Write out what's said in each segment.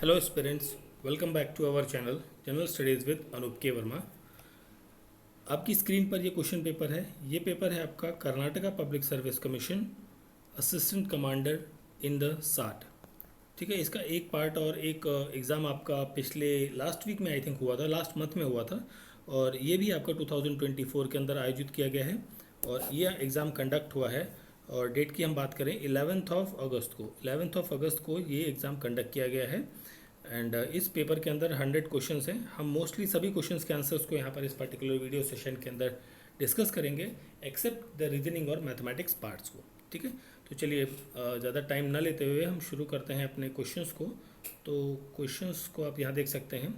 Hello students, welcome back to our channel general studies with Anoop K Verma. आपकी screen पर ये question paper है। ये पेपर है आपका Karnataka public service commission assistant commander in the साट। ठीक है, इसका एक पार्ट और एक एग्ज़ाम आपका पिछले लास्ट वीक में आई थिंक हुआ था, लास्ट मंथ में हुआ था, और ये भी आपका 2024 के अंदर आयोजित किया गया है और ये एग्ज़ाम कंडक्ट हुआ है। और डेट की हम बात करें 11th ऑफ अगस्त को, 11th ऑफ अगस्त को ये एग्ज़ाम कंडक्ट किया गया है। एंड इस पेपर के अंदर 100 क्वेश्चंस हैं। हम मोस्टली सभी क्वेश्चंस के आंसर्स को यहाँ पर इस पर्टिकुलर वीडियो सेशन के अंदर डिस्कस करेंगे, एक्सेप्ट द रीजनिंग और मैथमेटिक्स पार्ट्स को। ठीक है, तो चलिए ज़्यादा टाइम ना लेते हुए हम शुरू करते हैं अपने क्वेश्चंस को। तो क्वेश्चंस को आप यहाँ देख सकते हैं।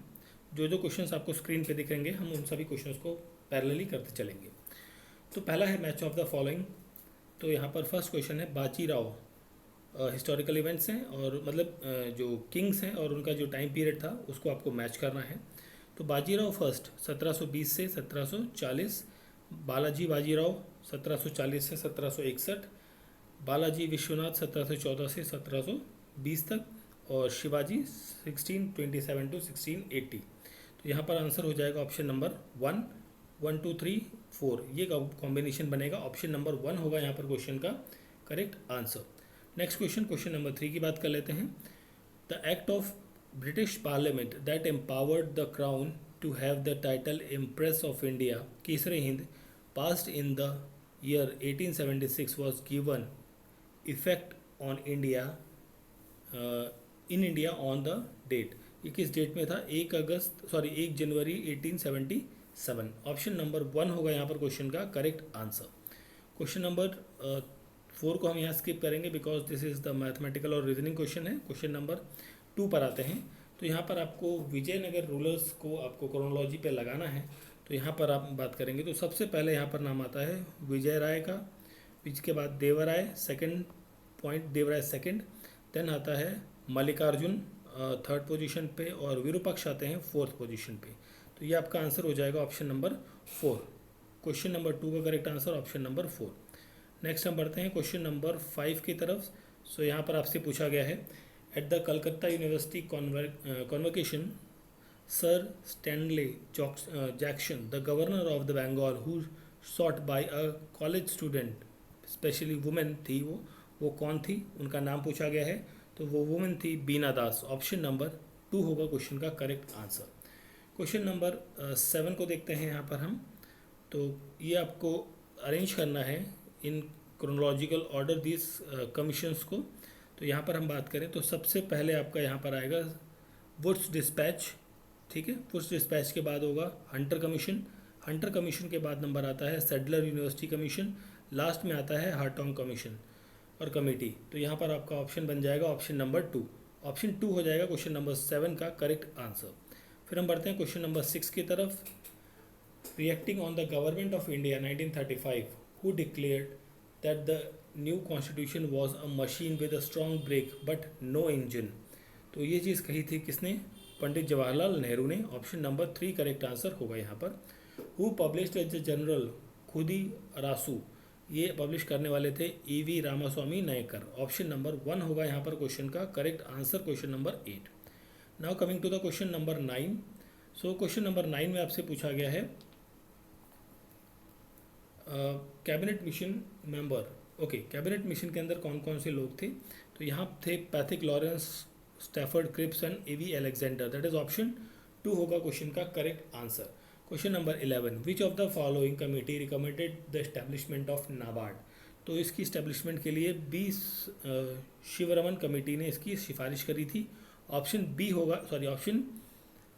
जो जो क्वेश्चंस आपको स्क्रीन पे दिखेंगे हम उन सभी क्वेश्चंस को पैरेलली करते चलेंगे। तो पहला है मैच ऑफ द फॉलोइंग। तो यहाँ पर फर्स्ट क्वेश्चन है बाजीराव। हिस्टोरिकल इवेंट्स हैं और मतलब जो किंग्स हैं और उनका जो टाइम पीरियड था उसको आपको मैच करना है। तो बाजीराव फर्स्ट 1720 से 1740, बालाजी बाजीराव 1740 से 1761, बालाजी विश्वनाथ 1714 से 1720 तक, और शिवाजी 1627 टू 1680। तो यहाँ पर आंसर हो जाएगा ऑप्शन नंबर 1, 1 2 3 4, ये कॉम्बिनेशन बनेगा। ऑप्शन नंबर 1 होगा यहाँ पर क्वेश्चन का correct answer. Next question, question number 3 की बात कर लेते हैं। The act of British parliament that empowered the crown to have the title empress of India Kaisar-e Hind passed in the year 1876 was given effect on India in India on the date। ये किस date में था? 1 जनवरी 1877। Option number 1 होगा यहाँ पर question का correct answer. Question number 4 को हम यहाँ स्किप करेंगे because this is the mathematical और रीजनिंग क्वेश्चन है। क्वेश्चन नंबर 2 पर आते हैं। तो यहाँ पर आपको विजयनगर रूलर्स को आपको क्रोनोलॉजी पे लगाना है। तो यहाँ पर आप बात करेंगे तो सबसे पहले यहाँ पर नाम आता है विजय राय का, इसके बाद Devaraya second point, Devaraya second, then आता है मल्लिकार्जुन थर्ड पोजीशन पे, और विरूपाक्ष आते हैं फोर्थ पोजीशन पे। तो ये आपका आंसर हो जाएगा ऑप्शन नंबर 4। क्वेश्चन नंबर 2 का correct answer option number 4। Next हम बढ़ते हैं क्वेश्चन नंबर 5 की तरफ। सो यहाँ पर आपसे पूछा गया है at the Calcutta university convocation Sir Stanley Jackson, the governor of the Bengal, who sought by a college student, specially women थी वो कौन थी? उनका नाम पूछा गया है। तो वो वुमेन थी बीना दास। ऑप्शन नंबर 2 होगा क्वेश्चन का करेक्ट आंसर। क्वेश्चन नंबर 7 को देखते हैं यहाँ पर हम। तो ये आपको अरेंज करना है in chronological order this commissions को। तो यहाँ पर हम बात करें तो सबसे पहले आपका यहाँ पर आएगा वुड्स डिस्पैच। ठीक है, वुड्स डिस्पैच के बाद होगा हंटर कमीशन, हंटर कमीशन के बाद नंबर आता है सेडलर यूनिवर्सिटी कमीशन, लास्ट में आता है हार्टोंग कमीशन और कमेटी। तो यहाँ पर आपका ऑप्शन बन जाएगा ऑप्शन नंबर 2। ऑप्शन 2 हो जाएगा क्वेश्चन नंबर 7 का करेक्ट आंसर। फिर हम बढ़ते हैं क्वेश्चन नंबर 6 की तरफ। Reacting on the government of India 1935 who declared that the new constitution was a machine with a strong brake but no engine। तो ये चीज़ कही थी किसने? पंडित जवाहरलाल नेहरू ने। ऑप्शन नंबर 3 करेक्ट आंसर होगा यहाँ पर। Who published as a general Kudi Arasu, ये पब्लिश करने वाले थे EV Ramaswamy Naicker. Option number 1 होगा यहाँ पर क्वेश्चन का correct answer, question number 8। Now coming to the question number 9। So question number 9 में आपसे पूछा गया है cabinet mission member. Okay, cabinet mission के अंदर कौन कौन से लोग थे? तो यहाँ थे Pethick Lawrence, Stafford Cripps and A V Alexander. That is option 2 होगा क्वेश्चन का correct answer. Question number 11, which of the following committee recommended the establishment of NABARD. तो इसकी इस्टेब्लिशमेंट के लिए 20 शिवरमन कमेटी ने इसकी सिफारिश करी थी। ऑप्शन बी होगा, सॉरी ऑप्शन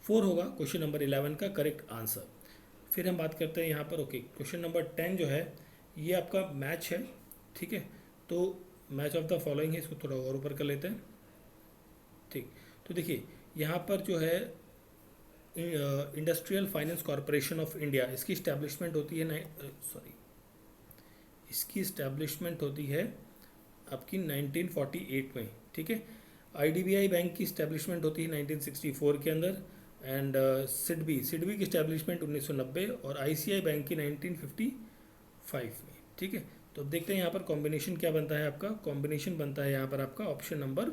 4 होगा क्वेश्चन नंबर 11 का करेक्ट आंसर। फिर हम बात करते हैं यहाँ पर ओके क्वेश्चन नंबर 10 जो है ये आपका मैच है। ठीक है, तो मैच ऑफ द फॉलोइंग है, इसको थोड़ा और ऊपर कर लेते हैं। ठीक, तो देखिए यहाँ पर जो है industrial finance corporation of India, इसकी इस्टेब्लिशमेंट होती है इसकी इस्टेब्लिशमेंट होती है आपकी 1948 में। ठीक है, आईडीबीआई बैंक की इस्टेब्लिशमेंट होती है 1964 के अंदर, एंड सिडबी की इस्टेब्लिशमेंट 1990 और आईसीआई बैंक की 1955 में। ठीक है, तो अब देखते हैं यहाँ पर कॉम्बिनेशन क्या बनता है आपका। कॉम्बिनेशन बनता है यहाँ पर आपका option number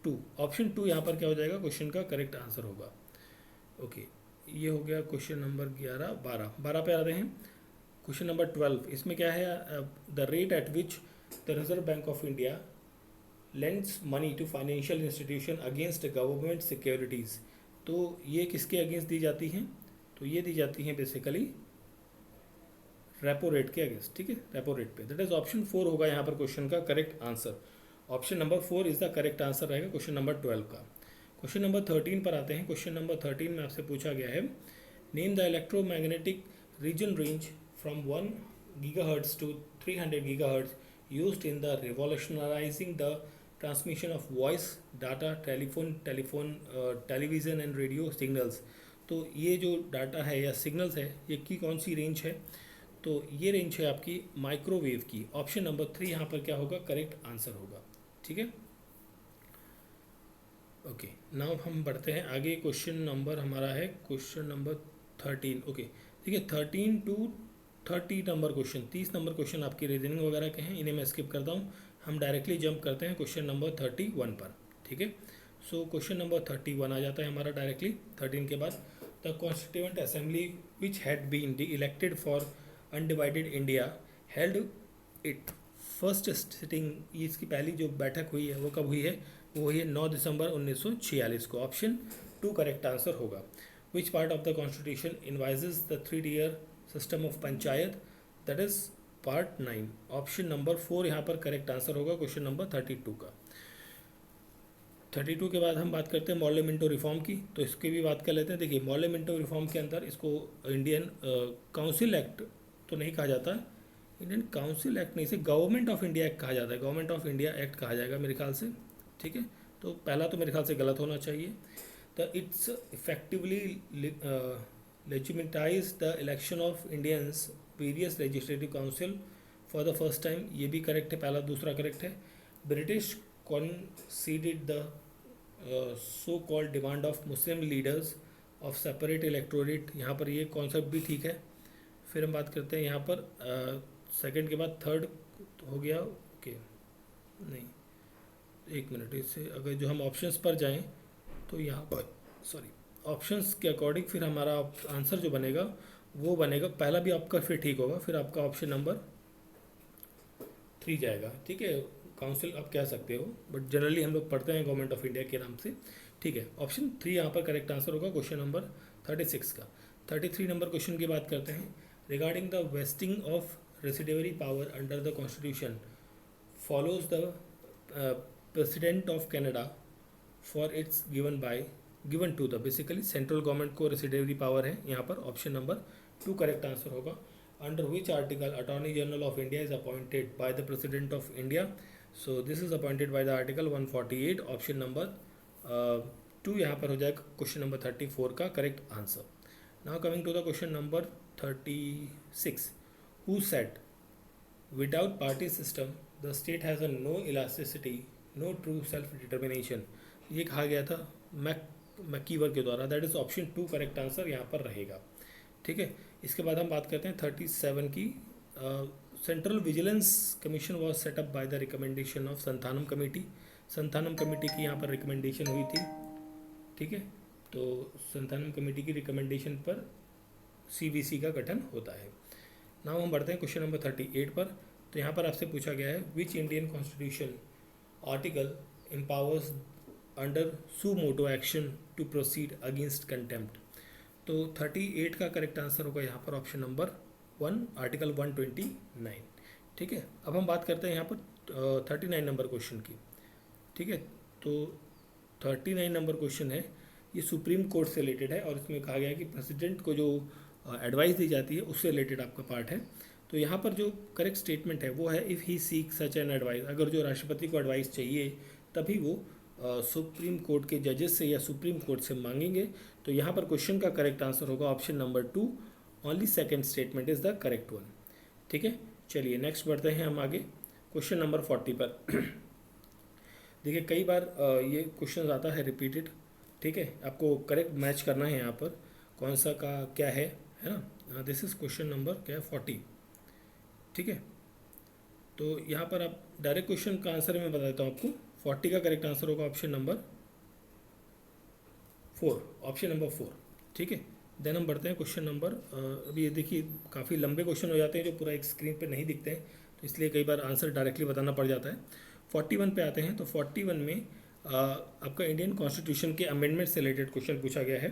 two, option two यहाँ पर क्या हो जाएगा, क्वेश्चन का करेक्ट आंसर होगा। ओके, ये हो गया क्वेश्चन नंबर 11, 12 पे आ रहे हैं। क्वेश्चन नंबर 12, इसमें क्या है, the rate at which the Reserve Bank of India lends money to financial institution against government securities. तो ये किसके अगेंस्ट दी जाती हैं, तो ये दी जाती हैं बेसिकली रेपो रेट के अगेंस्ट, ठीक है, रेपो रेट पे। दैट इज ऑप्शन 4 होगा यहाँ पर क्वेश्चन का correct answer. Option number 4 is the correct answer रहेगा क्वेश्चन नंबर 12 का। क्वेश्चन नंबर 13 पर आते हैं। क्वेश्चन नंबर 13 में आपसे पूछा गया है, name the electromagnetic region range from 1 GHz to 300 GHz used in the revolutionizing the transmission of voice, data, television and radio signals। तो ये जो डाटा है या सिग्नल्स है, ये की कौन सी रेंज है, तो ये रेंज है आपकी माइक्रोवेव की। ऑप्शन नंबर 3 यहाँ पर क्या होगा, करेक्ट आंसर होगा, ठीक है। ओके, नाउ हम बढ़ते हैं आगे। क्वेश्चन नंबर हमारा है क्वेश्चन नंबर 13। ओके, ठीक है, 13 to 30 number question, 30 number question आपकी रीजनिंग वगैरह के हैं, इन्हें मैं स्किप करता हूँ। हम डायरेक्टली जंप करते हैं क्वेश्चन नंबर 31 पर, ठीक है। सो क्वेश्चन नंबर 31 आ जाता है हमारा डायरेक्टली 13 के बाद। The constituent assembly which had been elected for undivided India held it first sitting. इसकी पहली जो बैठक हुई है वो कब हुई है, वो हुई है 9 दिसंबर 1946 को। ऑप्शन 2 करेक्ट आंसर होगा। Which part of the constitution envisages the 3-tier system of panchayat, that is part 9। Option number 4 यहाँ पर करेक्ट आंसर होगा क्वेश्चन नंबर 32 का। 32 के बाद हम बात करते हैं मॉर्ले मिंटो रिफॉर्म की, तो इसकी भी बात कर लेते हैं। देखिए, मॉर्ले मिंटो रिफॉर्म के अंदर इसको इंडियन काउंसिल एक्ट तो नहीं कहा जाता, इंडियन काउंसिल एक्ट नहीं, इसे गवर्नमेंट ऑफ इंडिया एक्ट कहा जाता है, गवर्नमेंट ऑफ इंडिया एक्ट कहा जाएगा मेरे ख्याल से, ठीक है। तो पहला तो मेरे ख्याल से गलत होना चाहिए। The it's effectively legitimize the election of Indians various legislative council for the first time, ये भी करेक्ट है, पहला दूसरा करेक्ट है। British conceded the so called demand of Muslim leaders of separate electorate, यहाँ पर ये कॉन्सेप्ट भी ठीक है। फिर हम बात करते हैं यहाँ पर सेकंड के बाद थर्ड हो गया। ओके, नहीं, एक मिनट, इससे अगर जो हम ऑप्शंस पर जाएं तो यहाँ पर ऑप्शंस के अकॉर्डिंग फिर हमारा आंसर जो बनेगा वो बनेगा, पहला भी आपका फिर ठीक होगा, फिर आपका ऑप्शन नंबर 3 जाएगा, ठीक है। काउंसिल आप कह सकते हो, बट जनरली हम लोग पढ़ते हैं गवर्नमेंट ऑफ इंडिया के नाम से, ठीक है। ऑप्शन 3 यहाँ पर करेक्ट आंसर होगा क्वेश्चन नंबर 36 का। 33 नंबर क्वेश्चन की बात करते हैं। Regarding the vesting of residuary power under the constitution follows the president of Canada for its given to the, basically central government को रेसिडेवरी पावर है यहाँ पर। ऑप्शन नंबर 2 करेक्ट आंसर होगा। Under which article attorney general of India is appointed by the president of India, so this is appointed by the article 148। Option number 2 यहाँ पर हो जाएगा question number 34 का correct answer. Now coming to the question number 36, who said without party system the state has a no elasticity no true self determination, ये कहा गया था MacIver के द्वारा। That is option 2 correct answer यहाँ पर रहेगा, ठीक है। इसके बाद हम बात करते हैं 37 की। Central vigilance commission was setup by the recommendation of Santhanam committee, Santhanam committee की यहाँ पर रिकमेंडेशन हुई थी, ठीक है। तो संथानम कमेटी की रिकमेंडेशन पर CVC का गठन होता है। नाउ हम बढ़ते हैं क्वेश्चन नंबर 38 पर। तो यहाँ पर आपसे पूछा गया है which Indian constitution article empowers under suo motu action to proceed against contempt. तो 38 का करेक्ट आंसर होगा यहाँ पर ऑप्शन नंबर 1 आर्टिकल 129, ठीक है। अब हम बात करते हैं यहाँ पर 39 नंबर क्वेश्चन की, ठीक है। तो 39 नंबर क्वेश्चन है, ये सुप्रीम कोर्ट से रिलेटेड है और इसमें कहा गया है कि प्रेसिडेंट को जो एडवाइस दी जाती है उससे रिलेटेड आपका पार्ट है। तो यहाँ पर जो करेक्ट स्टेटमेंट है वो है if he seek such an advice, अगर जो राष्ट्रपति को एडवाइस चाहिए तभी वो सुप्रीम कोर्ट के जजेस से या सुप्रीम कोर्ट से मांगेंगे। तो यहाँ पर क्वेश्चन का करेक्ट आंसर होगा option number 2, only second statement is the correct one, ठीक है। चलिए नेक्स्ट बढ़ते हैं हम आगे क्वेश्चन नंबर 40 पर। देखिए कई बार ये क्वेश्चन आता है रिपीटेड, ठीक है। आपको करेक्ट मैच करना है यहाँ पर कौन सा का क्या है ना। दिस इज क्वेश्चन नंबर क्या है 40, ठीक है। तो यहाँ पर आप डायरेक्ट क्वेश्चन का आंसर मैं बता देता हूँ आपको। 40 का करेक्ट आंसर होगा ऑप्शन नंबर 4, ऑप्शन नंबर 4। ठीक है, देन हम बढ़ते हैं क्वेश्चन नंबर, अभी ये देखिए काफ़ी लंबे क्वेश्चन हो जाते हैं जो पूरा एक स्क्रीन पे नहीं दिखते हैं, तो इसलिए कई बार आंसर डायरेक्टली बताना पड़ जाता है। 41 पे आते हैं, तो 41 में आपका इंडियन कॉन्स्टिट्यूशन के अमेंडमेंट से रिलेटेड क्वेश्चन पूछा गया है।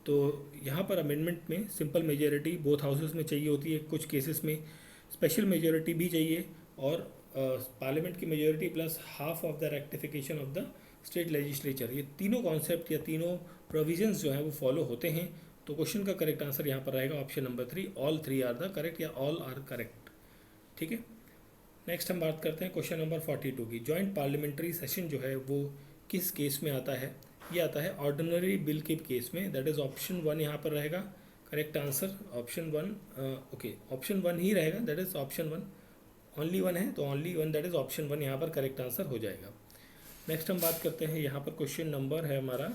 तो यहाँ पर अमेंडमेंट में सिंपल मेजॉरिटी बोथ हाउसेस में चाहिए होती है, कुछ केसेस में स्पेशल मेजॉरिटी भी चाहिए, और पार्लियामेंट की majority plus half of the rectification of the state legislature, ये तीनों कॉन्सेप्ट या तीनों प्रोविजंस जो हैं वो फॉलो होते हैं। तो क्वेश्चन का करेक्ट आंसर यहाँ पर रहेगा option number 3, all 3 are the correct या ऑल आर करेक्ट। ठीक है, नेक्स्ट हम बात करते हैं क्वेश्चन नंबर 42 की। जॉइंट पार्लियामेंट्री सेशन जो है वो किस केस में आता है? ये आता है ऑर्डिनरी बिल के केस में, दैट इज़ ऑप्शन 1 यहाँ पर रहेगा correct answer, option 1। Okay, option 1 ही रहेगा, दैट इज़ ऑप्शन 1, ओनली 1 है तो ओनली 1 दैट इज़ ऑप्शन 1 यहाँ पर करेक्ट आंसर हो जाएगा। नेक्स्ट हम बात करते हैं, यहाँ पर क्वेश्चन नंबर है हमारा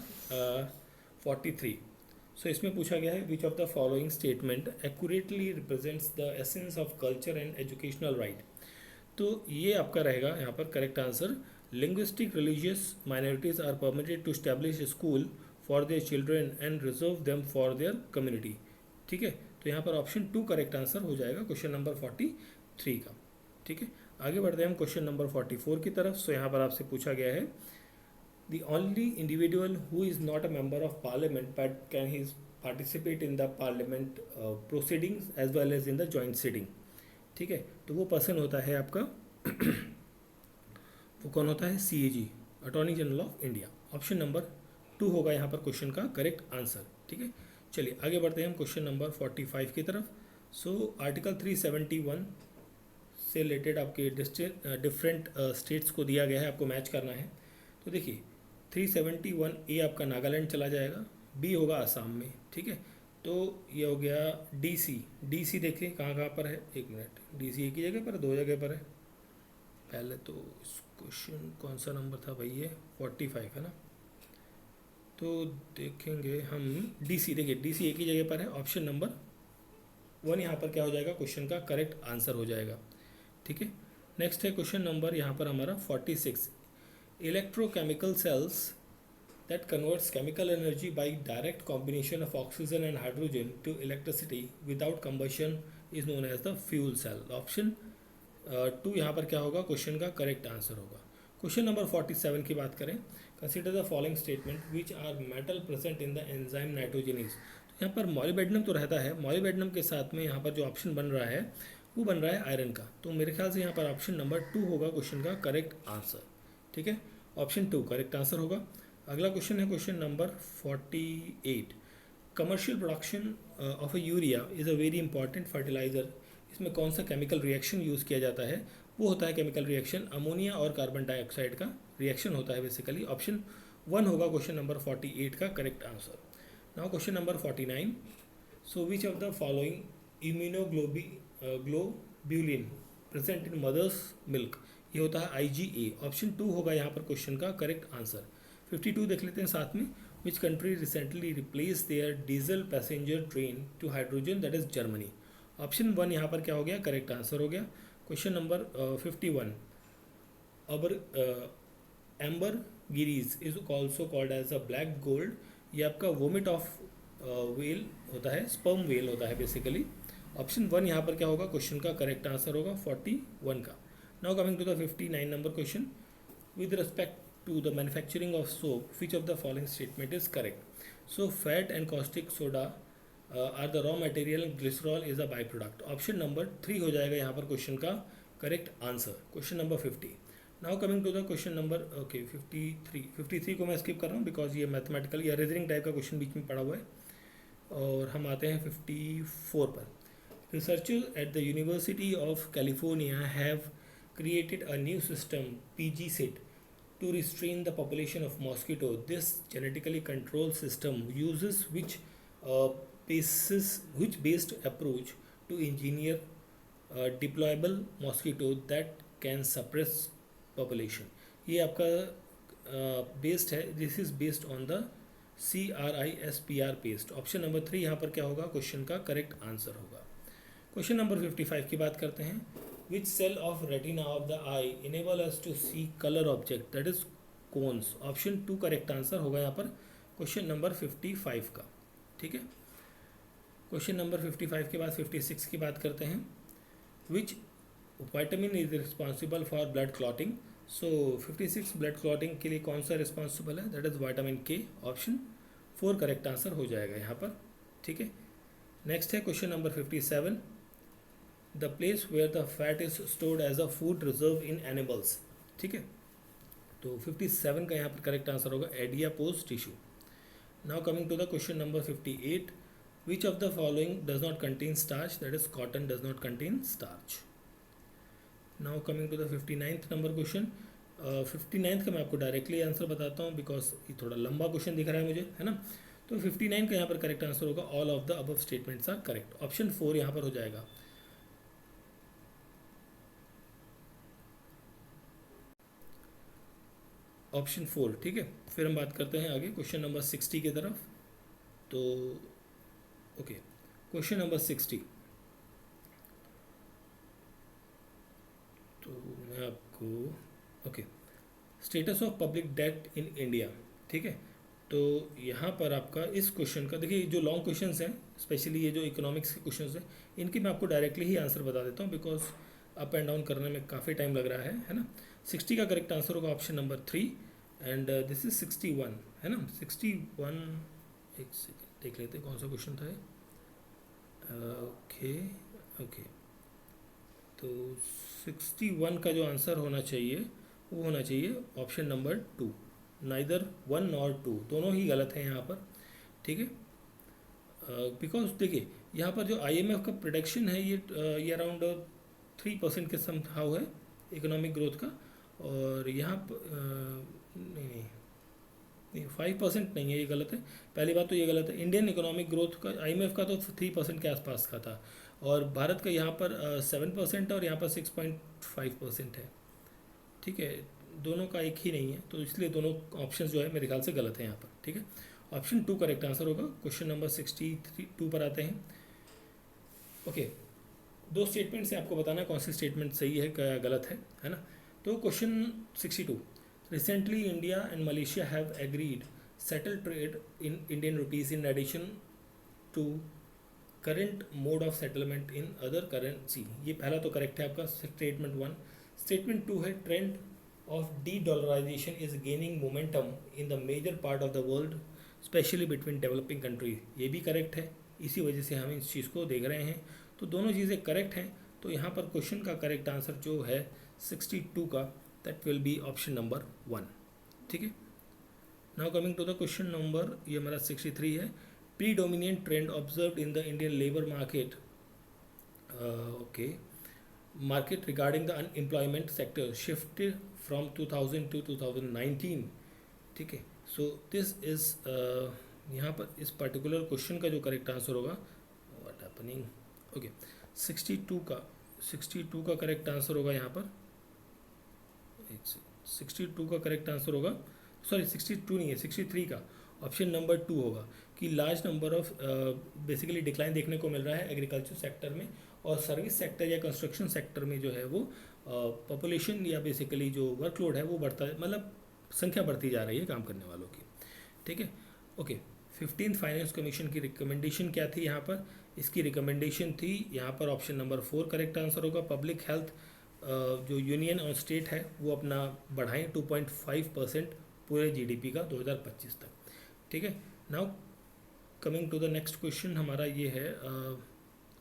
43। सो इसमें पूछा गया है which of the following statement accurately represents the essence of culture and educational right. तो ये आपका रहेगा यहाँ पर correct answer, linguistic religious minorities are permitted to stablish school for their children and reserve them for their community. ठीक है, तो यहाँ पर ऑप्शन 2 करेक्ट आंसर हो जाएगा क्वेश्चन नंबर 43 का। ठीक है, आगे बढ़ते हैं हम क्वेश्चन नंबर 44 की तरफ। सो यहाँ पर आपसे पूछा गया है the only individual who is not a member of parliament but can he participate in the parliament proceedings as well as in the joint sitting. ठीक है, तो वो पर्सन होता है आपका वो कौन होता है? CAG, attorney general of India. Option number 2 होगा यहाँ पर क्वेश्चन का करेक्ट आंसर। ठीक है, चलिए आगे बढ़ते हैं हम क्वेश्चन नंबर 45 की तरफ। सो आर्टिकल 371 से रिलेटेड आपके डिफरेंट स्टेट्स को दिया गया है, आपको मैच करना है। तो देखिए 371A आपका नागालैंड चला जाएगा, B होगा असम में। ठीक है, तो ये हो गया DC देखिए कहाँ कहाँ पर है, एक मिनट, DC एक ही जगह पर है, 2 जगह पर है। पहले तो इस क्वेश्चन कौन सा नंबर था भाई, ये 45 है ना, तो देखेंगे हम DC, देखिए DC एक ही जगह पर है, ऑप्शन नंबर 1 यहाँ पर क्या हो जाएगा, क्वेश्चन का करेक्ट आंसर हो जाएगा। ठीक है, नेक्स्ट है क्वेश्चन नंबर यहाँ पर हमारा 46। Electrochemical cells that converts chemical energy by direct combination of oxygen and hydrogen to electricity without combustion is known as the fuel cell। Option 2 यहाँ पर क्या होगा, क्वेश्चन का करेक्ट आंसर होगा। क्वेश्चन नंबर 47 की बात करें, consider the following statement which are metal present in the enzyme nitrogenase. तो यहाँ पर मॉलिबेडनम तो रहता है, मॉलिबेडनम के साथ में यहाँ पर जो ऑप्शन बन रहा है वो बन रहा है आयरन का, तो मेरे ख्याल से यहाँ पर ऑप्शन नंबर 2 होगा क्वेश्चन का करेक्ट आंसर। ठीक है, ऑप्शन 2 करेक्ट आंसर होगा। अगला क्वेश्चन है question number 48। Commercial production of a urea is a very important fertiliser. इसमें कौन सा केमिकल रिएक्शन यूज़ किया जाता है? वो होता है केमिकल रिएक्शन अमोनिया और कार्बन डाइऑक्साइड का रिएक्शन होता है बेसिकली। ऑप्शन 1 होगा क्वेश्चन नंबर 48 का correct answer. Now question number 49। So which of the following immunoglobulin present in mother's milk, ये होता है IgA। ऑप्शन 2 होगा यहाँ पर क्वेश्चन का करेक्ट आंसर। 52 देख लेते हैं साथ में, which country recently replace their diesel passenger train to hydrogen, that is Germany. Option 1 यहाँ पर क्या हो गया, करेक्ट आंसर हो गया। Question number 51। अबर ambergris is also called as a black gold, ये आपका वोमिट ऑफ वेल होता है, स्पर्म वेल होता है बेसिकली। ऑप्शन 1 यहाँ पर क्या होगा, क्वेश्चन का करेक्ट आंसर होगा 41 का। Now coming to the 59 number question, with respect to the manufacturing of soap, which of the following statement is correct? So fat and caustic soda are the raw material, glycerol is a byproduct। Option number 3 हो जाएगा यहाँ पर question का correct answer, question number 50। Now coming to the question number 53 को मैं skip कर रहा हूँ बिकॉज ये मैथमेटिकल या रीजनिंग टाइप का क्वेश्चन बीच में पड़ा हुआ है। और हम आते हैं 54 पर। Researchers at the university of California have created a new system PGCIT to restrain the population of mosquito. This genetically controlled system uses which based approach to engineer deployable mosquito that can suppress population। ये आपका based है, this is based on the CRISPR paste. Option number 3 यहाँ पर क्या होगा, question का correct answer होगा। Question number 55 की बात करते हैं। Which cell of retina of the eye enable us to see colour object, that is cones. Option 2 correct answer होगा यहाँ पर क्वेश्चन नंबर 55 का। ठीक है, क्वेश्चन नंबर 55 के बाद 56 की बात करते हैं। Which vitamin is responsible for blood clotting. So 56 blood clotting के लिए कौन सा रिस्पॉन्सिबल है, that is vitamin K. Option 4 correct answer हो जाएगा यहाँ पर। ठीक है, नेक्स्ट है question number 57, the place where the fat is stored as a food reserve in animals. ठीक है, तो 57 का यहाँ पर करेक्ट आंसर होगा adipose tissue. Now coming to the question number 58, which of the following does not contain starch, that is cotton does not contain starch. Now coming to the 59th number question. 59th का मैं आपको directly answer बताता हूँ because ये थोड़ा लंबा question दिख रहा है मुझे, है ना। तो 59 का यहाँ पर करेक्ट आंसर होगा all of the above statements are correct. Option 4 यहाँ पर हो जाएगा। ऑप्शन 4, ठीक है। फिर हम बात करते हैं आगे क्वेश्चन नंबर 60 की तरफ। तो ओके, क्वेश्चन नंबर 60, तो मैं आपको okay, status of public debt in India. ठीक है, तो यहाँ पर आपका इस क्वेश्चन का देखिए, जो लॉन्ग क्वेश्चंस हैं स्पेशली ये जो इकोनॉमिक्स के क्वेश्चंस हैं, इनके मैं आपको डायरेक्टली ही आंसर बता देता हूँ बिकॉज अप एंड डाउन करने में काफ़ी टाइम लग रहा है ना। 60 का करेक्ट आंसर होगा option number 3 and this is 61, है ना। 61, एक सेकेंड देख लेते हैं कौन सा क्वेश्चन था। ओके ओके, तो 61 का जो आंसर होना चाहिए वो होना चाहिए ऑप्शन नंबर 2, नाइदर 1 और 2, दोनों ही गलत हैं यहाँ पर। ठीक है, बिकॉज देखिए यहाँ पर जो IMF का प्रोडक्शन है ये अराउंड 3% के सम हाउ है इकोनॉमिक ग्रोथ का, और यहाँ नहीं 5% नहीं है, ये गलत है। पहली बात तो ये गलत है, इंडियन इकोनॉमिक ग्रोथ का IMF का तो 3% के आसपास का था, और भारत का यहाँ पर 7% और यहाँ पर 6.5% है। ठीक है, दोनों का एक ही नहीं है, तो इसलिए दोनों ऑप्शन जो है मेरे ख्याल से गलत है यहाँ पर। ठीक है, ऑप्शन 2 करेक्ट आंसर होगा। क्वेश्चन नंबर 62 पर आते हैं। ओके, दो स्टेटमेंट से आपको बताना है कौन सी स्टेटमेंट सही है क्या गलत है ना। तो question 62, recently India and Malaysia have agreed settle trade in Indian rupees in addition to current mode of settlement in other currency. ये पहला तो करेक्ट है आपका स्टेटमेंट 1। स्टेटमेंट 2 है trend of de dollarization is gaining momentum in the major part of the world specially between developing country. ये भी correct है, इसी वजह से हम इस चीज़ को देख रहे हैं। तो दोनों चीज़ें करेक्ट हैं, तो यहाँ पर क्वेश्चन का करेक्ट आंसर जो है 62 का, that will be option number 1। ठीक है, now coming to the question number, ये हमारा 63 है, predominant trend observed in the Indian labor market market regarding the unemployment sector shifted from 2000 to 2019. ठीक है, सो दिस इज यहाँ पर इस पर्टिकुलर क्वेश्चन का जो करेक्ट आंसर होगा, व्हाट हैपनिंग, ओके 62 का करेक्ट आंसर होगा यहाँ पर 62 का करेक्ट आंसर होगा, सॉरी 62 नहीं है 63 का ऑप्शन नंबर 2 होगा कि large number of basically decline देखने को मिल रहा है एग्रीकल्चर सेक्टर में, और सर्विस सेक्टर या कंस्ट्रक्शन सेक्टर में जो है वो पॉपुलेशन या बेसिकली जो वर्कलोड है वो बढ़ता है, मतलब संख्या बढ़ती जा रही है काम करने वालों की। ठीक है, ओके 15th फाइनेंस कमीशन की रिकमेंडेशन क्या थी यहाँ पर, इसकी रिकमेंडेशन थी यहाँ पर ऑप्शन नंबर 4 करेक्ट आंसर होगा, पब्लिक हेल्थ जो यूनियन और स्टेट है वो अपना बढ़ाएं 2.5% पूरे GDP का 2025 तक। ठीक है, now coming to the next question, हमारा ये है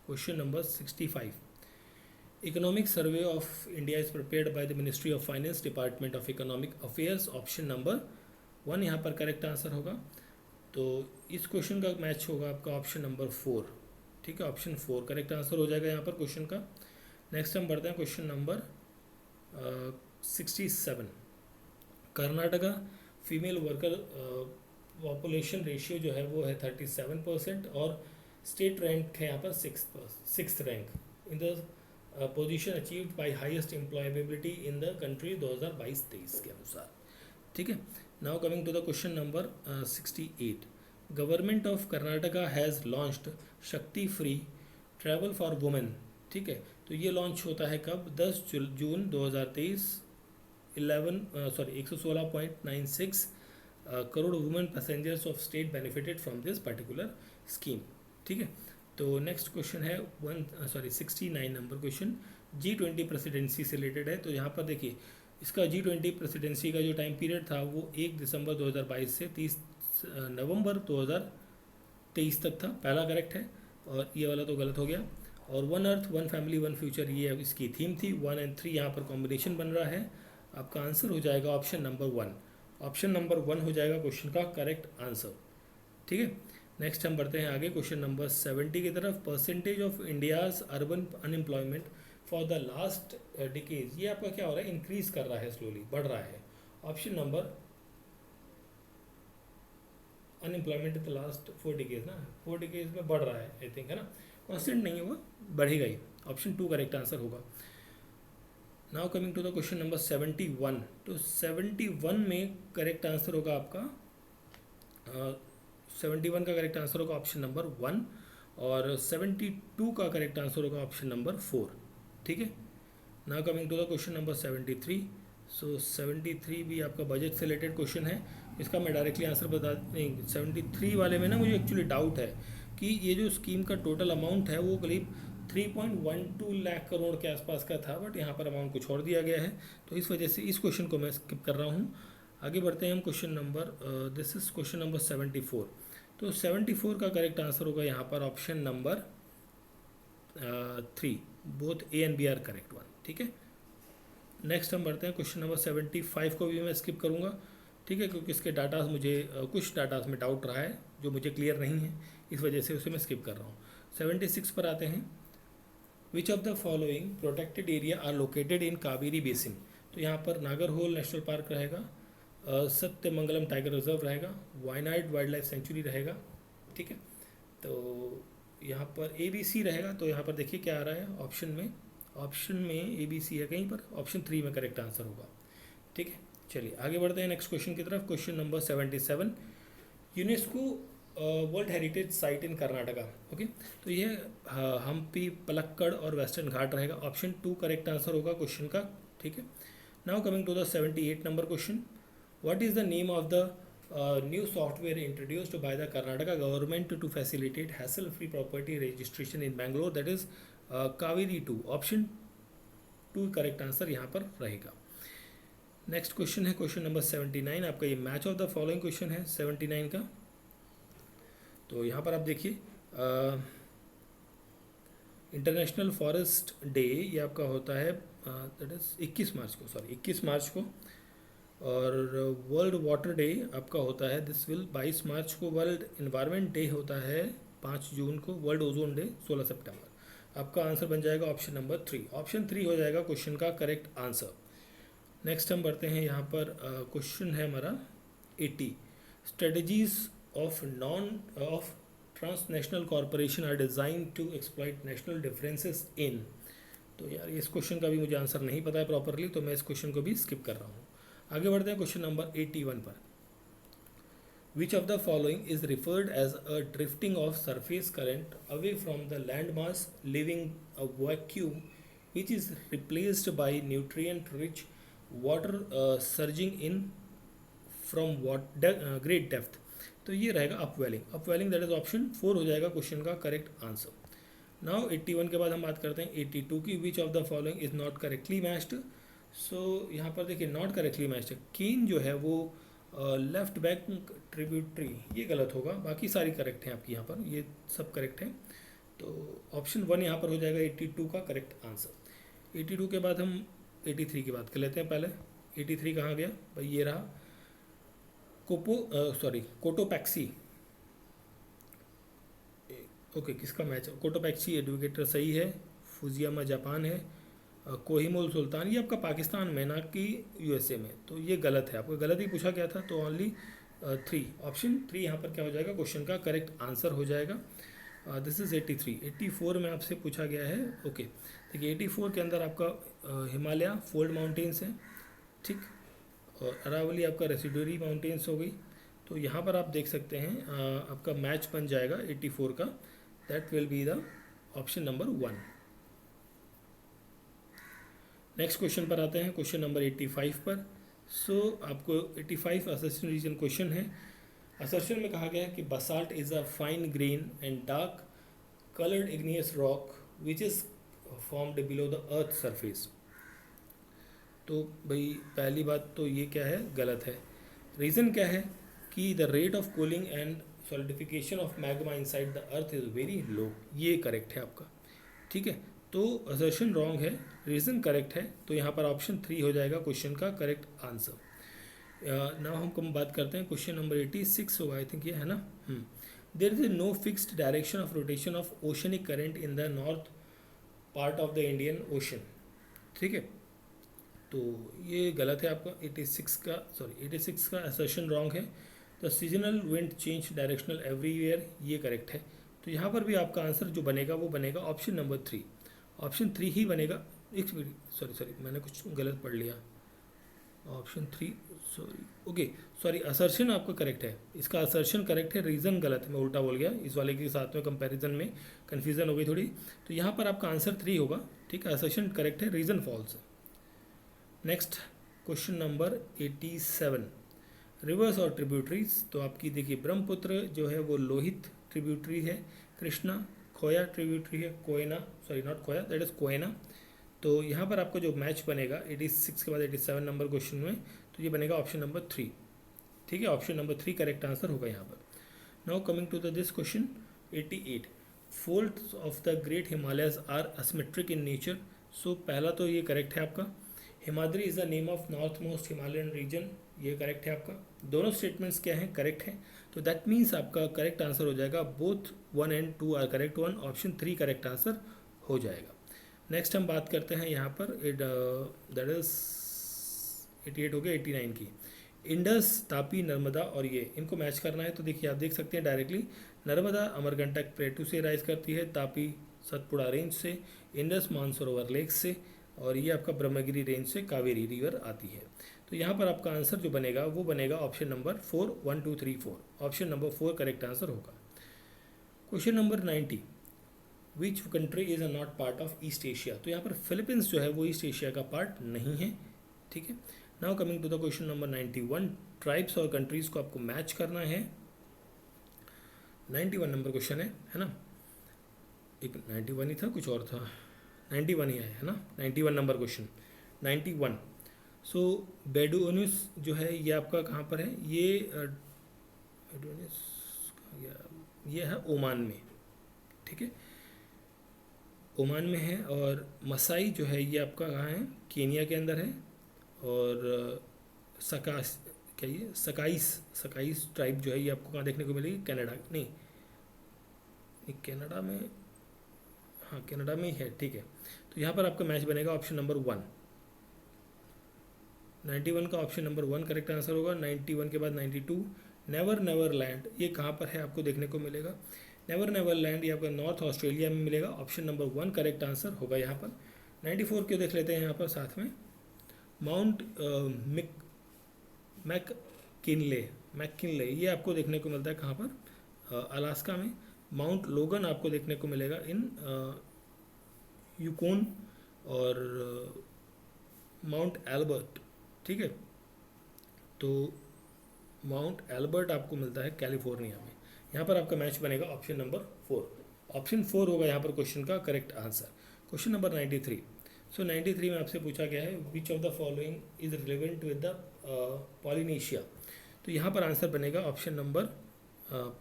question number 65। Economic survey of India is prepared by the ministry of finance, department of economic affairs. Option number 1 यहाँ पर करेक्ट आंसर होगा, तो इस क्वेश्चन का मैच होगा आपका ऑप्शन नंबर 4। ठीक है, ऑप्शन 4 करेक्ट आंसर हो जाएगा यहाँ पर क्वेश्चन का। नेक्स्ट हम बढ़ते हैं question number 67। Karnataka female worker population ratio जो है वो है 37% और स्टेट रैंक है यहाँ पर 6th rank in the position achieved by highest employability in the country 2022-23 के अनुसार। ठीक है, now coming to the question number 68। Government of Karnataka has launched Shakti free travel for women. ठीक है, तो तो ये लॉन्च होता है कब, 10 जून 2023, 116.96 crore women passengers of state benefited from this particular scheme. ठीक है, तो नेक्स्ट क्वेश्चन है 69 नंबर क्वेश्चन, G20 प्रेसिडेंसी से रिलेटेड है। तो यहाँ पर देखिए इसका G20 प्रेसिडेंसी का जो टाइम पीरियड था वो 1 दिसंबर 2022 से 30 नवंबर 2023 तक था, पहला करेक्ट है, और ये वाला तो गलत हो गया। और one earth one family one future ये इसकी थीम थी, 1 और 3 यहाँ पर कॉम्बिनेशन बन रहा है। आपका आंसर हो जाएगा ऑप्शन नंबर 1, ऑप्शन नंबर 1 हो जाएगा क्वेश्चन का करेक्ट आंसर। ठीक है, नेक्स्ट हम बढ़ते हैं आगे क्वेश्चन नंबर 70 की तरफ। Percentage of India's urban unemployment for the last decays, ये आपका क्या हो रहा है, इंक्रीज कर रहा है, स्लोली बढ़ रहा है। Option number unemployment the last 4 decays ना, 4 डिकेज में बढ़ रहा है आई थिंक, है ना, कॉन्स्टेंट नहीं है वो, बढ़ेगा ही। ऑप्शन 2 करेक्ट आंसर होगा। Now coming to the question number 71, तो 71 में करेक्ट आंसर होगा आपका 71 का करेक्ट आंसर होगा ऑप्शन नंबर 1, और 72 का करेक्ट आंसर होगा ऑप्शन नंबर 4। ठीक है, now coming to the question number 73, so 73 भी आपका बजट से रिलेटेड क्वेश्चन है। इसका मैं डायरेक्टली आंसर बता नहीं, 73 वाले में ना मुझे एक्चुअली डाउट है कि ये जो स्कीम का टोटल अमाउंट है वो करीब 3.12 लाख करोड़ के आसपास का था, बट यहाँ पर अमाउंट कुछ और दिया गया है, तो इस वजह से इस क्वेश्चन को मैं स्किप कर रहा हूँ। आगे बढ़ते हैं हम question number this is question number 74। तो 74 का करेक्ट आंसर होगा यहाँ पर option number 3, both A and B are correct one. ठीक है, नेक्स्ट हम बढ़ते हैं क्वेश्चन नंबर 75 को भी मैं स्किप करूँगा। ठीक है, क्योंकि इसके डाटाज मुझे कुछ डाटाज में डाउट रहा है जो मुझे क्लियर नहीं है, इस वजह से उसे मैं स्किप कर रहा हूँ। 76 पर आते हैं। Which of the following protected area are located in Kaveri basin, तो यहाँ पर नागरहोल नेशनल पार्क रहेगा, सत्यमंगलम टाइगर रिजर्व रहेगा, वायनाड वाइल्ड लाइफ सेंचुरी रहेगा। ठीक है, तो यहाँ पर ABC रहेगा, तो यहाँ पर देखिए क्या आ रहा है ऑप्शन में ABC है कहीं पर, ऑप्शन 3 में करेक्ट आंसर होगा। ठीक है, चलिए आगे बढ़ते हैं नेक्स्ट क्वेश्चन की तरफ। Question number 77, UNESCO world heritage site in Karnataka. Okay, तो ये हम्पी, पलक्कड़ और वेस्टर्न घाट रहेगा, ऑप्शन 2 करेक्ट आंसर होगा क्वेश्चन का। ठीक है, now coming to the 78 number question, what is the name of the new software introduced by the Karnataka government to facilitate hassle free property registration in Bangalore, that is Kaveri 2, option 2 correct answer यहाँ पर रहेगा। Next question है question number 79, आपका ये match of the following question है 79 का। तो यहाँ पर आप देखिए इंटरनेशनल फॉरेस्ट डे ये आपका होता है दैट इज 21 मार्च को, और वर्ल्ड वाटर डे आपका होता है दिस विल 22 मार्च को, वर्ल्ड इन्वायरमेंट डे होता है 5 जून को, वर्ल्ड ओजोन डे 16 सितंबर। आपका आंसर बन जाएगा ऑप्शन नंबर 3, ऑप्शन 3 हो जाएगा क्वेश्चन का करेक्ट आंसर। नेक्स्ट हम बढ़ते हैं यहाँ पर क्वेश्चन है हमारा 80, strategies of transnational corporation are design to exploit national differences in, तो यार इस क्वेश्चन का भी मुझे आंसर नहीं पता है प्रॉपरली, तो मैं इस क्वेश्चन को भी स्किप कर रहा हूँ। आगे बढ़ते हैं क्वेश्चन नंबर 81 पर। Which of the following is referred as a drifting of surface current away from the land mass living a vacuum which is replaced by nutrient rich water surging in from great depth, तो ये रहेगा upwelling that is option 4 हो जाएगा question का correct answer. Now 81 के बाद हम बात करते हैं 82 की, which of the following is not correctly matched. So यहाँ पर देखिए नॉट करेक्टली मैच्ड, कीन जो है वो लेफ्ट बैंक ट्रिब्यूटरी, ये गलत होगा, बाकी सारी करेक्ट हैं आपकी यहाँ पर, ये सब करेक्ट हैं, तो ऑप्शन 1 यहाँ पर हो जाएगा 82 का करेक्ट आंसर। 82 के बाद हम 83 की बात कर लेते हैं पहले। 83 कहाँ गया भाई, ये रहा कोटोपैक्सी। ओके, किसका मैच है, कोटोपैक्सी एडवोकेटर सही है, फुजियामा जापान है, कोहिमुल सुल्तान ये आपका पाकिस्तान में ना कि USA में, तो ये गलत है, आपको गलत ही पूछा गया था, तो ओनली 3 ऑप्शन 3 यहाँ पर क्या हो जाएगा क्वेश्चन का करेक्ट आंसर हो जाएगा। This is 83। 84 में आपसे पूछा गया है। ओके, देखिए 84 के अंदर आपका हिमालय फोल्ड माउंटेन्स है, ठीक, और अरावली आपका रेसिडुअरी माउंटेन्स हो गई, तो यहाँ पर आप देख सकते हैं आपका मैच बन जाएगा 84 का, that will be the option number 1। Next question पर आते हैं, क्वेश्चन नंबर 85 पर। सो आपको 85 असर्शन रीजन क्वेश्चन है। असर्शन में कहा गया है कि basalt is a fine grain and dark coloured igneous rock which is formed below the earth surface. तो भाई पहली बात तो ये क्या है, गलत है। रीज़न क्या है कि the rate of cooling and solidification of magma inside the earth is very low, ये करेक्ट है आपका। ठीक है, तो असर्शन रॉन्ग है, रीज़न करेक्ट है, तो यहाँ पर ऑप्शन 3 हो जाएगा क्वेश्चन का करेक्ट आंसर। नाउ हम बात करते हैं क्वेश्चन नंबर 86 होगा, आई थिंक ये है ना। There is no fixed direction of rotation of oceanic current in the north part of the Indian ocean. ठीक है, तो ये गलत है आपका 86 का असर्शन रॉन्ग है। The seasonal wind change directional everywhere, ये करेक्ट है। तो यहाँ पर भी आपका आंसर जो बनेगा वो बनेगा ऑप्शन नंबर 3। ऑप्शन 3 ही बनेगा। एक सॉरी मैंने कुछ गलत पढ़ लिया। ऑप्शन 3 ओके सॉरी, असर्शन आपका करेक्ट है, इसका असर्शन करेक्ट है, रीज़न गलत है, मैं उल्टा बोल गया, इस वाले के साथ में कंपैरिजन में कन्फ्यूज़न हो गई थोड़ी। तो यहाँ पर आपका आंसर 3 होगा। ठीक है, असर्शन करेक्ट है, रीज़न फॉल्स है। नेक्स्ट क्वेश्चन नंबर 87, रिवर्स और ट्रिब्यूटरीज। तो आपकी देखिए ब्रह्मपुत्र जो है वो लोहित ट्रिब्यूटरी है, कृष्णा खोया ट्रिब्यूटरी है, कोयना सॉरी नॉट खोया, दैट इज़ कोयना। तो यहाँ पर आपको जो मैच बनेगा 86 के बाद 87 नंबर क्वेश्चन में, तो ये बनेगा ऑप्शन नंबर 3। ठीक है, ऑप्शन नंबर 3 करेक्ट आंसर होगा यहाँ पर। Now coming to the this question 88, folds of the great Himalayas are asymmetric in nature. So पहला तो ये करेक्ट है आपका। Himadri is the name of north most Himalayan region, ये करेक्ट है आपका। दोनों स्टेटमेंट्स क्या हैं, करेक्ट हैं। तो दैट मीन्स आपका करेक्ट आंसर हो जाएगा both 1 and 2 are correct one, option 3 correct answer हो जाएगा। नेक्स्ट हम बात करते हैं यहाँ पर दैट इज 88 हो गया, 89 की। इंडस, तापी, नर्मदा और ये इनको मैच करना है। तो देखिए आप देख सकते हैं डायरेक्टली, नर्मदा अमरकंटक प्लेटू से राइज करती है, तापी सतपुड़ा रेंज से, इंडस मानसरोवर लेक से, और ये आपका ब्रह्मगिरी रेंज से कावेरी रिवर आती है। तो यहाँ पर आपका आंसर जो बनेगा वो बनेगा option number 4, 1 2 3 4, option number 4 correct answer होगा। Question number 90, which country is a not part of East Asia. तो यहाँ पर फिलीपींस जो है वो ईस्ट एशिया का पार्ट नहीं है। ठीक है, now coming to the question number 91, tribes और कंट्रीज़ को आपको मैच करना है। 91 नंबर क्वेश्चन है ना, एक 91 ही था, कुछ और था, 91 ही है ना, 91 नंबर क्वेश्चन 91। सो बेडुइनिस जो है ये आपका कहाँ पर है, ये बेडुइनिस ये है ओमान में। ठीक है, ओमान में है। और मसाई जो है ये आपका कहाँ है, केनिया के अंदर है। और सकास क्या ये सकाइस ट्राइब जो है ये आपको कहाँ देखने को मिलेगी, कनाडा नहीं, कनाडा में, हाँ कनाडा में ही है। ठीक है, तो यहाँ पर आपका मैच बनेगा ऑप्शन नंबर 1। 91 का ऑप्शन नंबर 1 करेक्ट आंसर होगा। 91 के बाद 92, नेवर नेवर लैंड, ये कहाँ पर है आपको देखने को मिलेगा, नेवर नेवर लैंड ये आपका नॉर्थ ऑस्ट्रेलिया में मिलेगा, ऑप्शन नंबर 1 करेक्ट आंसर होगा यहाँ पर। 94 क्यों देख लेते हैं यहाँ पर साथ में, माउंट मैककिनले ये आपको देखने को मिलता है कहाँ पर, अलास्का में। माउंट लोगन आपको देखने को मिलेगा इन यूकोन। और माउंट एल्बर्ट, ठीक है, तो माउंट एल्बर्ट आपको मिलता है कैलिफोर्निया में। यहाँ पर आपका मैच बनेगा ऑप्शन नंबर 4, ऑप्शन 4 होगा यहाँ पर क्वेश्चन का करेक्ट आंसर। क्वेश्चन नंबर 93, सो 93 में आपसे पूछा गया है which of the following is relevant with the Polynesia. तो यहाँ पर आंसर बनेगा ऑप्शन नंबर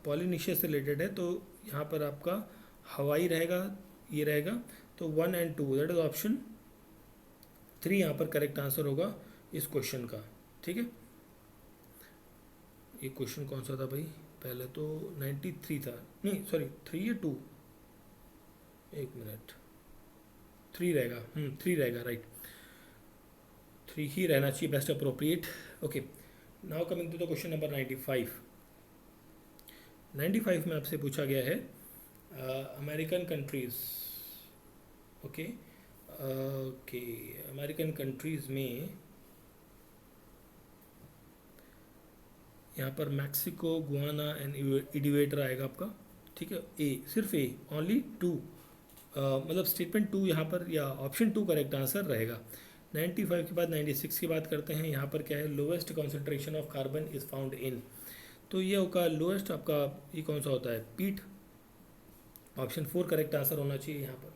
पॉलिनेशिया से रिलेटेड है, तो यहाँ पर आपका हवाई रहेगा, ये रहेगा, तो 1 and 2 दैट इज ऑप्शन 3 यहाँ पर करेक्ट आंसर होगा इस क्वेश्चन का। ठीक है, ये क्वेश्चन कौन सा था भाई, पहले तो 93 था, नहीं सॉरी 3 या 2, एक मिनट, 3 रहेगा, 3 रहेगा, राइट, 3 ही रहना चाहिए, best appropriate. Okay, now coming to the question number 95। 95 में आपसे पूछा गया है American countries. Okay American countries में यहाँ पर मैक्सिको, गुआना एंड इडिवेटर आएगा आपका। ठीक है, ए, सिर्फ ए, ओनली 2, मतलब स्टेटमेंट 2 यहाँ पर, या ऑप्शन 2 करेक्ट आंसर रहेगा। 95 के बाद 96 की बात करते हैं। यहाँ पर क्या है, lowest concentration of carbon is found in, तो ये होगा लोएस्ट आपका, ये कौन सा होता है, पीट। ऑप्शन 4 करेक्ट आंसर होना चाहिए यहाँ पर,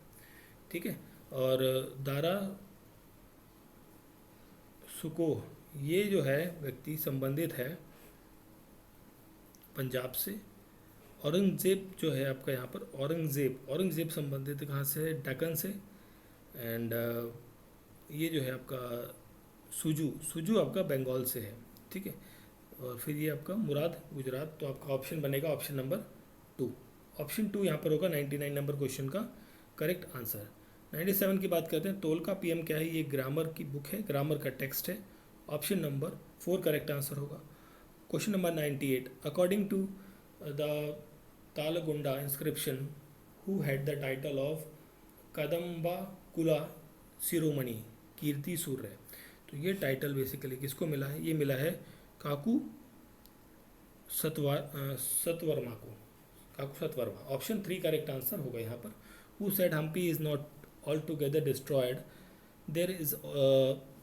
ठीक है। और दारा सुको, ये जो है व्यक्ति संबंधित है पंजाब से। औरंगजेब जो है आपका यहाँ पर, औरंगजेब संबंधित कहाँ से है, दक्कन से। एंड ये जो है आपका सुजू आपका बंगाल से है, ठीक है। और फिर ये आपका मुराद गुजरात, तो आपका ऑप्शन बनेगा ऑप्शन नंबर 2। ऑप्शन 2 यहाँ पर होगा 99 नंबर क्वेश्चन का करेक्ट आंसर। 97 की बात करते हैं, तोल का पीएम क्या है, ये ग्रामर की बुक है, ग्रामर का टेक्स्ट है। ऑप्शन नंबर 4 करेक्ट आंसर होगा। Question number 98, according to the Talagunda inscription who had the title of Kadamba Kula Shiromani कीर्ति सूर्य, तो ये टाइटल बेसिकली किसको मिला है, ये मिला है काकू सतवर्मा को, Kakusthavarma. Option 3 correct answer होगा यहाँ पर। Who said Hampi is not all together destroyed, there is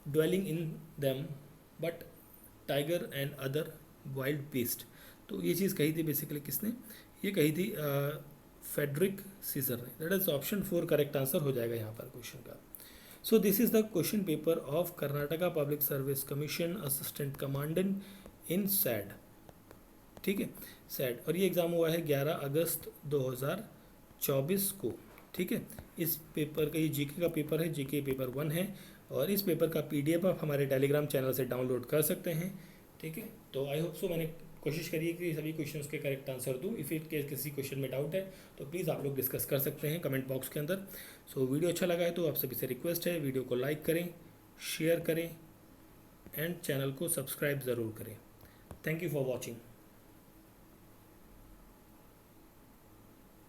dwelling in them but tiger and other wild beast, तो ये चीज़ कही थी बेसिकली किसने, ये कही थी फेडरिक सीजर ने। That is option 4 correct answer हो जाएगा यहाँ पर क्वेश्चन का। सो this is the question paper of Karnataka public service commission assistant commandant in sad, ठीक है, सैड। और ये एग्ज़ाम हुआ है 11 अगस्त 2024 को, ठीक है। इस पेपर का, ये जीके का पेपर है, जीके पेपर 1 है। और इस पेपर का पीडीएफ आप हमारे टेलीग्राम चैनल से डाउनलोड कर सकते हैं, ठीक है। तो आई होप सो, मैंने कोशिश करी है कि सभी क्वेश्चंस के करेक्ट आंसर दूँ। इफ़ इट केस किसी क्वेश्चन में डाउट है तो प्लीज़ आप लोग डिस्कस कर सकते हैं कमेंट बॉक्स के अंदर। सो वीडियो अच्छा लगा है तो आप सभी से रिक्वेस्ट है, वीडियो को लाइक करें, शेयर करें एंड चैनल को सब्सक्राइब ज़रूर करें। Thank you for watching.